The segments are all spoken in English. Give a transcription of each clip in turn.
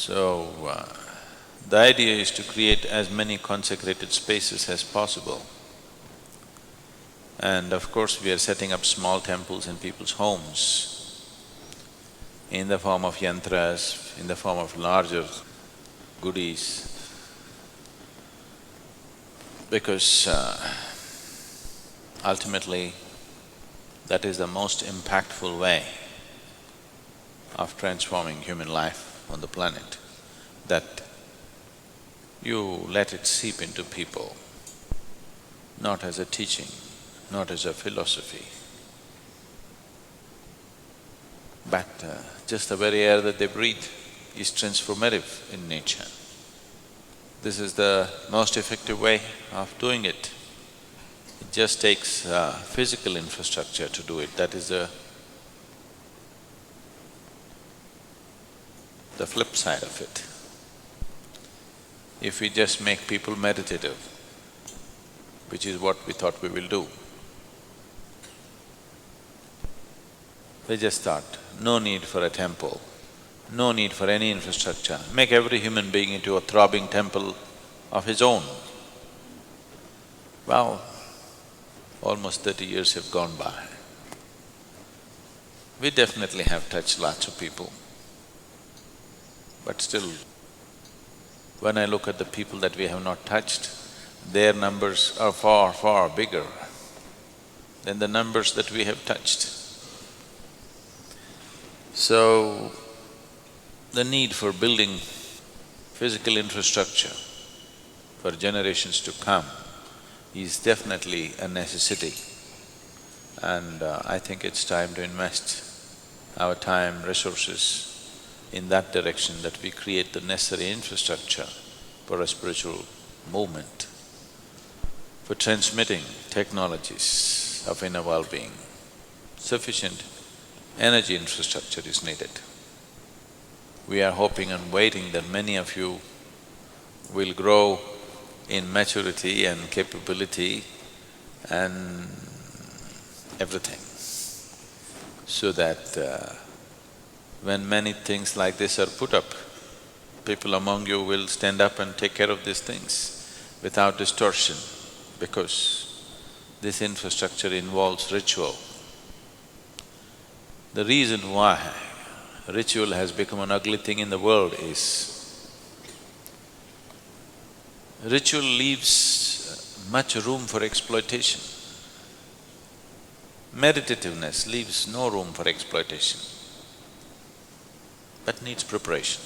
The idea is to create as many consecrated spaces as possible. And of course, we are setting up small temples in people's homes in the form of yantras, in the form of larger goodies, because ultimately, that is the most impactful way of transforming human life on the planet, that you let it seep into people, not as a teaching, not as a philosophy, but just the very air that they breathe is transformative in nature. This is the most effective way of doing it. It just takes physical infrastructure to do it. That is the flip side of it. If we just make people meditative, which is what we thought we will do, we just thought, no need for a temple, no need for any infrastructure, make every human being into a throbbing temple of his own. Well, almost 30 years have gone by. We definitely have touched lots of people, but still, when I look at the people that we have not touched, their numbers are far, far bigger than the numbers that we have touched. So, the need for building physical infrastructure for generations to come is definitely a necessity. And I think it's time to invest our time, resources in that direction, that we create the necessary infrastructure for a spiritual movement, for transmitting technologies of inner well-being. Sufficient energy infrastructure is needed. We are hoping and waiting that many of you will grow in maturity and capability and everything, so that when many things like this are put up, people among you will stand up and take care of these things without distortion, because this infrastructure involves ritual. The reason why ritual has become an ugly thing in the world is ritual leaves much room for exploitation. Meditativeness leaves no room for exploitation, but needs preparation.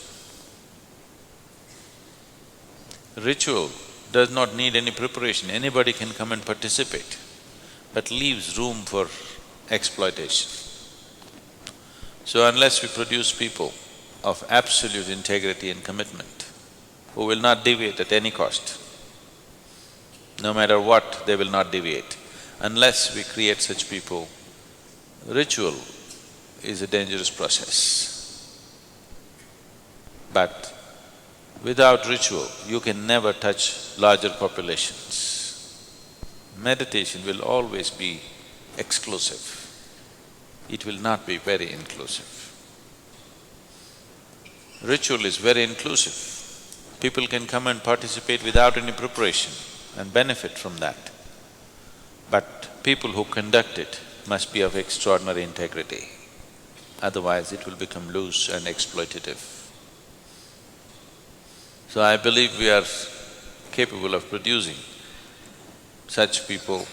Ritual does not need any preparation, anybody can come and participate, but leaves room for exploitation. So unless we produce people of absolute integrity and commitment, who will not deviate at any cost, no matter what, they will not deviate. Unless we create such people, ritual is a dangerous process. But without ritual, you can never touch larger populations. Meditation will always be exclusive. It will not be very inclusive. Ritual is very inclusive. People can come and participate without any preparation and benefit from that. But people who conduct it must be of extraordinary integrity, otherwise it will become loose and exploitative. So I believe we are capable of producing such people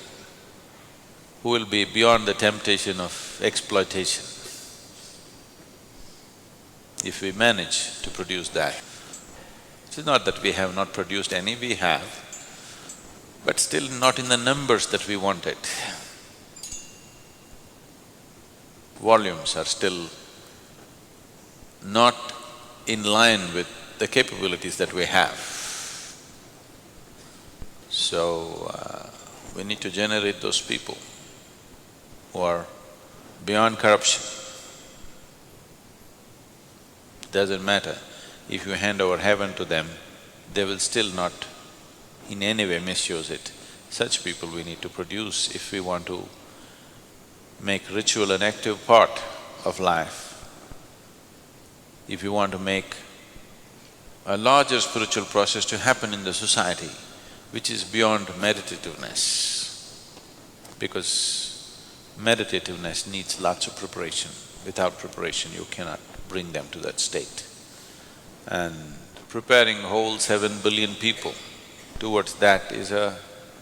who will be beyond the temptation of exploitation. If we manage to produce that, it's not that we have not produced any, we have, but still not in the numbers that we wanted. Volumes are still not in line with the capabilities that we have. So, we need to generate those people who are beyond corruption. Doesn't matter, if you hand over heaven to them, they will still not in any way misuse it. Such people we need to produce if we want to make ritual an active part of life. If you want to make a larger spiritual process to happen in the society, which is beyond meditativeness. Because meditativeness needs lots of preparation. Without preparation, you cannot bring them to that state. And preparing whole 7 billion people towards that is a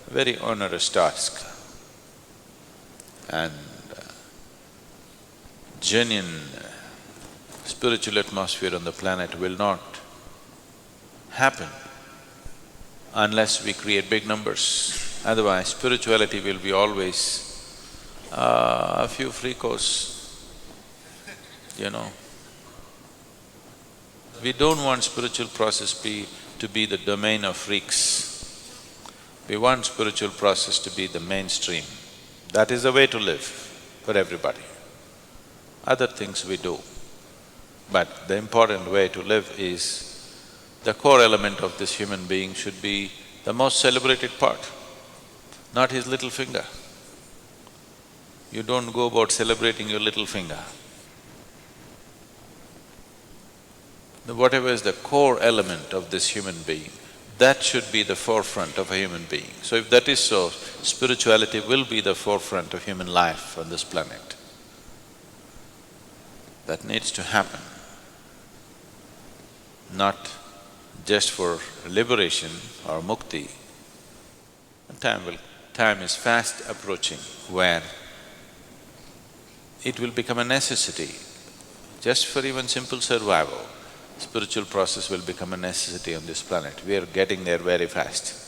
very onerous task. And genuine spiritual atmosphere on the planet will not happen unless we create big numbers. Otherwise, spirituality will be always a few freakos, you know. We don't want spiritual process to be the domain of freaks. We want spiritual process to be the mainstream. That is the way to live for everybody. Other things we do. But the important way to live is the core element of this human being should be the most celebrated part, not his little finger. You don't go about celebrating your little finger. Whatever is the core element of this human being, that should be the forefront of a human being. So if that is so, spirituality will be the forefront of human life on this planet. That needs to happen, not just for liberation or mukti. Time is fast approaching where it will become a necessity. Just for even simple survival, spiritual process will become a necessity on this planet. We are getting there very fast.